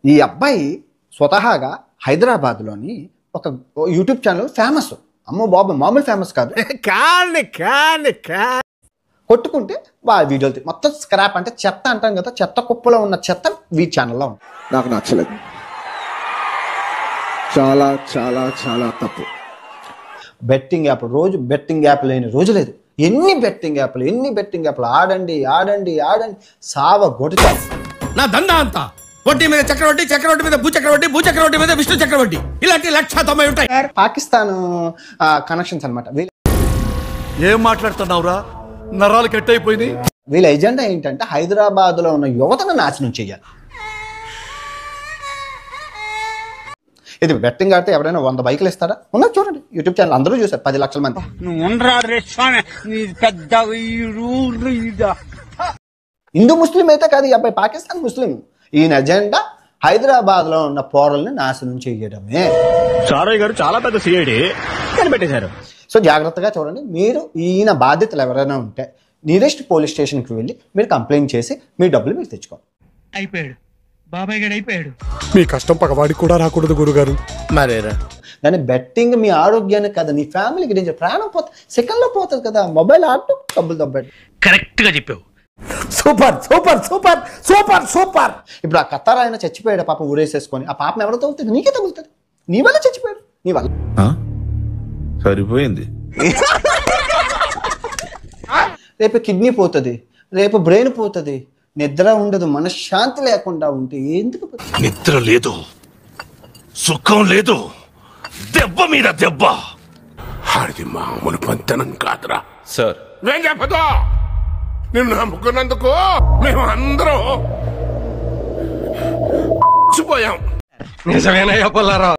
ఈ అబ్బాయి స్వతహాగా హైదరాబాద్లోని ఒక యూట్యూబ్ ఛానల్ ఫేమస్. అమ్మో బాబు మామూలు ఫేమస్ కాదు. కొట్టుకుంటే వీడియోలు మొత్తం స్క్రాప్ అంటే చెత్త అంటాం కదా, చెత్త కుప్పలో ఉన్న చెత్త వీ ఛానల్లో ఉంది. నాకు నచ్చలేదు. చాలా చాలా చాలా తప్పు. బెట్టింగ్ యాప్, రోజు బెట్టింగ్ యాప్ లేని రోజు లేదు. ఎన్ని బెట్టింగ్ యాప్లు ఆడండి ఆడండి ఆడండి సావ గొడతారు. నా దందా అంతా వడ్డీ మీద చక్రవడ్డీ, చక్రవడ్డీ మీద భూచక్రవడ్డీ, భూచక్రవడ్డీ మీద విష్ణు చక్రవడ్డీ, ఇలాంటి 190 ఉంటాయి. పాకిస్తాన్ కనెక్షన్స్ అనమాట. ఏం మాట్లాడుతున్నావురా? నరాలు కట్ అయిపోయింది. వీళ్ళ ఎజెండా ఏంటంటే హైదరాబాద్ లో ఉన్న యువతను నాశనం చెయ్యాలి. ఇది బెట్టింగ్ ఆడితే ఎవరైనా 100 బైకులు ఇస్తారా? ఉన్నా చూడండి, యూట్యూబ్ ఛానల్ అందరూ చూసారు, 10 లక్షల మంది. హిందూ ముస్లిం అయితే కాదు ఈ అబ్బాయి, పాకిస్తాన్ ముస్లిం. ఈయన ఎజెండా హైదరాబాద్ లో ఉన్న పోరల్ని నాశనం చేయడమే. సారయ్య గారు చాలా పెద్ద సిఐడి కనిపెట్టేశారు. సో జాగ్రత్తగా చూడండి. మీరు ఈయన బాధ్యతలు ఎవరైనా ఉంటే నియరెస్ట్ పోలీస్ స్టేషన్కి వెళ్ళి మీరు కంప్లైంట్ చేసి మీ డబ్బులు మీరు తెచ్చుకోండి. అయిపోయాడు బాబాయ్ గడు, అయిపోయాడు. మీ కష్టం పగవాడికి కూడా రాకూడదు గురుగారు. మరేరా కానీ బెట్టింగ్ మీ ఆరోగ్యానికి కదా, నీ ఫ్యామిలీకి డేంజర్. ప్రాణం పోతుంది, సెకండ్లో పోతుంది కదా. మొబైల్ ఆడటం, డబ్బులు దబ్బట్టు. కరెక్ట్ గా చెప్పావు. Super super super super super. ఇప్పుడు ఆ కతార్ ఆయన చచ్చిపోయాడు పాపం, ఊరేసేసుకొని. ఆ పాపం ఎవరో తగులుతుంది? నీకే తగులుతుంది. నీ వల్ల చచ్చిపోయాడు, నీ వల్ల. సరిపోయింది. రేపు కిడ్నీ పోతుంది, రేపు బ్రెయిన్ పోతుంది, నిద్ర ఉండదు, మనశ్శాంతి లేకుండా ఉంటే ఎందుకు? నిద్ర లేదు, సుఖం లేదు, దెబ్బ మీద దెబ్బ. అది మామూలు పంతనం కాదురా సార్. ఏం చెప్పదు, నిన్ను నమ్ముకున్నందుకు మేము అందరం పోయాం. నిజమేనయ్యా పుల్లారావు.